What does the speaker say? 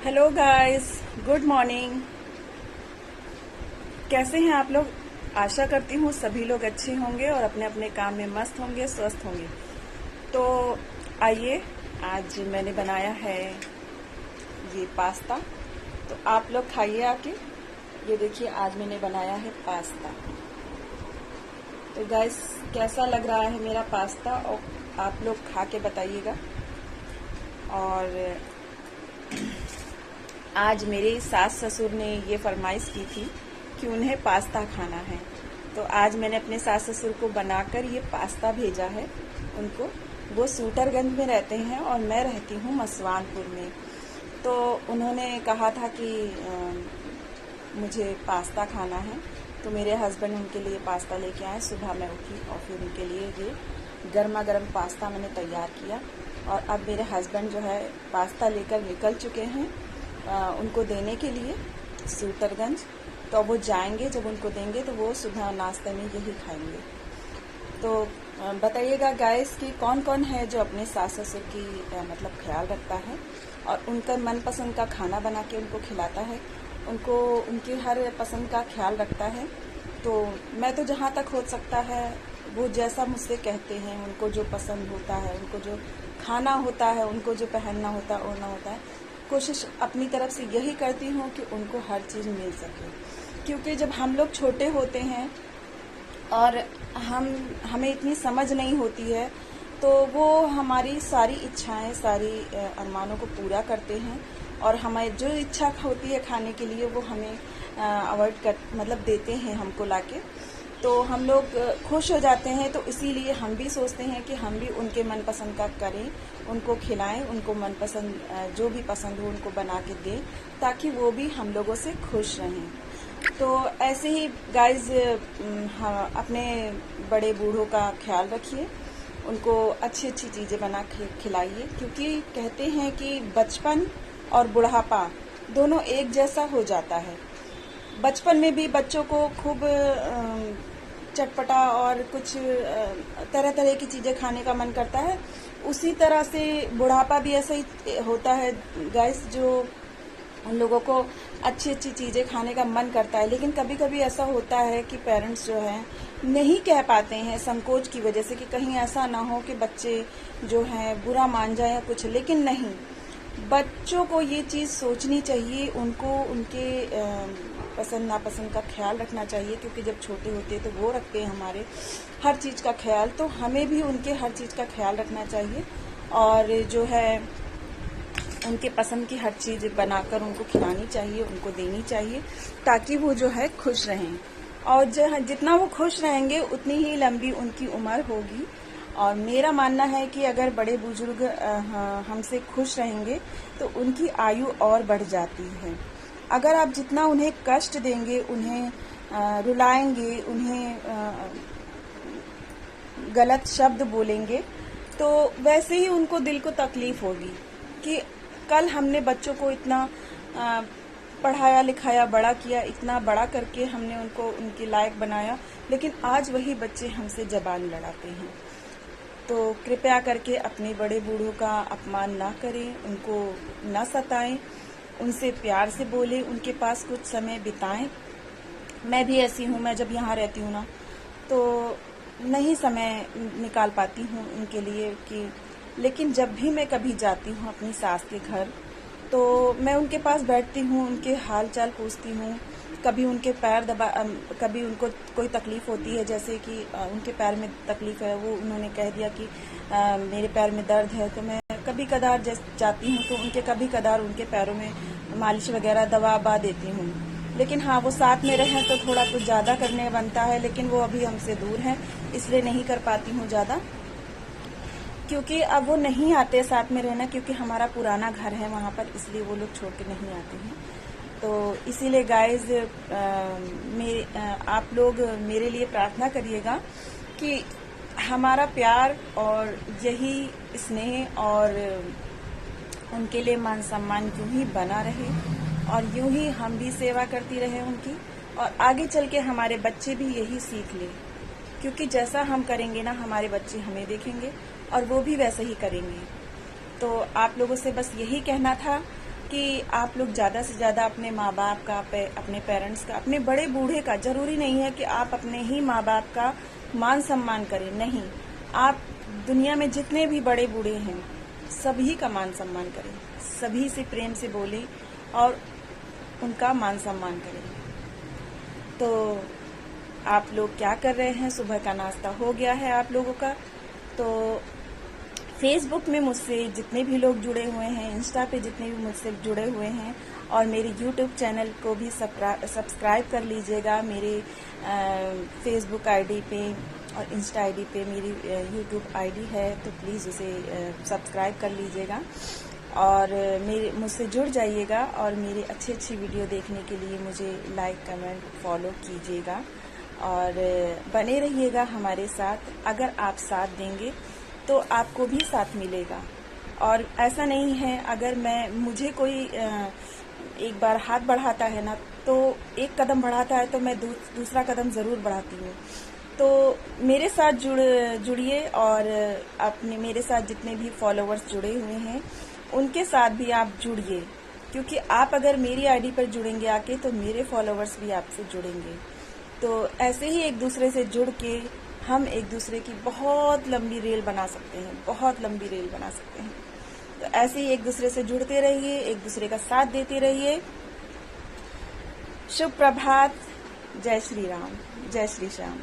Hello guys, good morning. कैसे हैं आप लोग? आशा करती हूँ सभी लोग अच्छे होंगे और अपने अपने काम में मस्त होंगे, स्वस्थ होंगे। तो आइए, आज मैंने बनाया है ये पास्ता। तो आप लोग खाइए आके। ये देखिए, आज मैंने बनाया है पास्ता। तो गाइस, कैसा लग रहा है मेरा पास्ता और आप लोग खा के बताइएगा। और आज मेरे सास ससुर ने ये फरमाइश की थी कि उन्हें पास्ता खाना है। तो आज मैंने अपने सास ससुर को बनाकर ये पास्ता भेजा है उनको। वो सूटरगंज में रहते हैं और मैं रहती हूँ मसवानपुर में। तो उन्होंने कहा था कि मुझे पास्ता खाना है। तो मेरे हस्बैंड उनके लिए पास्ता लेके आए। सुबह मैं उठी और फिर उनके लिए ये गर्मा गर्म पास्ता मैंने तैयार किया। और अब मेरे हस्बैंड जो है पास्ता लेकर निकल चुके हैं उनको देने के लिए सूटरगंज। तो वो जाएंगे, जब उनको देंगे तो वो सुबह नाश्ते में यही खाएंगे। तो बताइएगा गाइस कि कौन कौन है जो अपने सास ससुर की मतलब ख्याल रखता है और उनका मनपसंद का खाना बना के उनको खिलाता है, उनको उनकी हर पसंद का ख्याल रखता है। तो मैं तो जहाँ तक हो सकता है वो जैसा मुझसे कहते हैं, उनको जो पसंद होता है, उनको जो खाना होता है, उनको जो पहनना होता है, ओढ़ना होता है, कोशिश अपनी तरफ से यही करती हूँ कि उनको हर चीज़ मिल सके। क्योंकि जब हम लोग छोटे होते हैं और हमें इतनी समझ नहीं होती है, तो वो हमारी सारी इच्छाएं, सारी अरमानों को पूरा करते हैं और हमारी जो इच्छा होती है खाने के लिए वो हमें अवॉइड कर मतलब देते हैं हमको लाके। तो हम लोग खुश हो जाते हैं। तो इसीलिए हम भी सोचते हैं कि हम भी उनके मनपसंद का करें, उनको खिलाएं, उनको मनपसंद जो भी पसंद हो उनको बना के दें, ताकि वो भी हम लोगों से खुश रहें। तो ऐसे ही गाइज अपने बड़े बूढ़ों का ख्याल रखिए, उनको अच्छी अच्छी चीज़ें बना खिलाइए। क्योंकि कहते हैं कि बचपन और बुढ़ापा दोनों एक जैसा हो जाता है। बचपन में भी बच्चों को खूब चटपटा और कुछ तरह तरह की चीज़ें खाने का मन करता है। उसी तरह से बुढ़ापा भी ऐसा ही होता है गाइस, जो उन लोगों को अच्छी अच्छी चीज़ें खाने का मन करता है। लेकिन कभी कभी ऐसा होता है कि पेरेंट्स जो हैं नहीं कह पाते हैं संकोच की वजह से, कि कहीं ऐसा ना हो कि बच्चे जो हैं बुरा मान जाए या कुछ। लेकिन नहीं, बच्चों को ये चीज़ सोचनी चाहिए, उनको उनके पसंद नापसंद का ख्याल रखना चाहिए। क्योंकि जब छोटे होते हैं तो वो रखते हैं हमारे हर चीज़ का ख्याल, तो हमें भी उनके हर चीज़ का ख्याल रखना चाहिए और जो है उनके पसंद की हर चीज़ बनाकर उनको खिलानी चाहिए, उनको देनी चाहिए, ताकि वो जो है खुश रहें। और जितना वो खुश रहेंगे उतनी ही लंबी उनकी उम्र होगी। और मेरा मानना है कि अगर बड़े बुजुर्ग हमसे खुश रहेंगे तो उनकी आयु और बढ़ जाती है। अगर आप जितना उन्हें कष्ट देंगे, उन्हें रुलाएंगे, उन्हें गलत शब्द बोलेंगे, तो वैसे ही उनको दिल को तकलीफ होगी कि कल हमने बच्चों को इतना पढ़ाया लिखाया, बड़ा किया, इतना बड़ा करके हमने उनको उनके लायक बनाया, लेकिन आज वही बच्चे हमसे जबान लड़ाते हैं। तो कृपया करके अपने बड़े बूढ़ों का अपमान ना करें, उनको ना सताएं, उनसे प्यार से बोलें, उनके पास कुछ समय बिताएं। मैं भी ऐसी हूँ, मैं जब यहाँ रहती हूँ ना तो नहीं समय निकाल पाती हूँ उनके लिए कि, लेकिन जब भी मैं कभी जाती हूँ अपनी सास के घर तो मैं उनके पास बैठती हूँ, उनके हाल चाल पूछती हूँ। कभी उनके पैर कभी उनको कोई तकलीफ़ होती है, जैसे कि उनके पैर में तकलीफ़ है, वो उन्होंने कह दिया कि मेरे पैर में दर्द है, तो मैं कभी कदार जाती हूँ तो उनके कभी कदार उनके पैरों में मालिश वगैरह दवा देती हूँ। लेकिन हाँ, वो साथ में रहें तो थोड़ा कुछ ज़्यादा करने बनता है, लेकिन वो अभी हमसे दूर हैं, इसलिए नहीं कर पाती हूँ ज़्यादा। क्योंकि अब वो नहीं आते साथ में रहना, क्योंकि हमारा पुराना घर है वहाँ पर, इसलिए वो लोग छोड़ के नहीं आते हैं। तो इसीलिए गाइज आप लोग मेरे लिए प्रार्थना करिएगा कि हमारा प्यार और यही स्नेह और उनके लिए मान सम्मान यूं ही बना रहे और यूं ही हम भी सेवा करती रहे उनकी, और आगे चल के हमारे बच्चे भी यही सीख लें। क्योंकि जैसा हम करेंगे ना, हमारे बच्चे हमें देखेंगे और वो भी वैसे ही करेंगे। तो आप लोगों से बस यही कहना था कि आप लोग ज़्यादा से ज़्यादा अपने माँ बाप का, अपने पेरेंट्स का, अपने बड़े बूढ़े का, जरूरी नहीं है कि आप अपने ही माँ बाप का मान सम्मान करें, नहीं, आप दुनिया में जितने भी बड़े बूढ़े हैं सभी का मान सम्मान करें, सभी से प्रेम से बोलें और उनका मान सम्मान करें। तो आप लोग क्या कर रहे हैं? सुबह का नाश्ता हो गया है आप लोगों का? तो फेसबुक में मुझसे जितने भी लोग जुड़े हुए हैं, इंस्टा पे जितने भी मुझसे जुड़े हुए हैं, और मेरे यूट्यूब चैनल को भी सब्सक्राइब कर लीजिएगा। मेरे फेसबुक आईडी पे और इंस्टा आईडी पे मेरी यूट्यूब आईडी है, तो प्लीज़ उसे सब्सक्राइब कर लीजिएगा और मेरे मुझसे जुड़ जाइएगा और मेरी अच्छी वीडियो देखने के लिए मुझे लाइक, कमेंट, फॉलो कीजिएगा और बने रहिएगा हमारे साथ। अगर आप साथ देंगे तो आपको भी साथ मिलेगा। और ऐसा नहीं है, अगर मुझे कोई एक बार हाथ बढ़ाता है ना, तो एक कदम बढ़ाता है तो मैं दूसरा कदम ज़रूर बढ़ाती हूँ। तो मेरे साथ जुड़िए और अपने मेरे साथ जितने भी फॉलोवर्स जुड़े हुए हैं उनके साथ भी आप जुड़िए, क्योंकि आप अगर मेरी आईडी पर जुड़ेंगे आके तो मेरे फॉलोवर्स भी आपसे जुड़ेंगे। तो ऐसे ही एक दूसरे से जुड़ के हम एक दूसरे की बहुत लंबी रेल बना सकते हैं, बहुत लंबी रेल बना सकते हैं। तो ऐसे ही एक दूसरे से जुड़ते रहिए, एक दूसरे का साथ देते रहिए। शुभ प्रभात। जय श्री राम, जय श्री श्याम।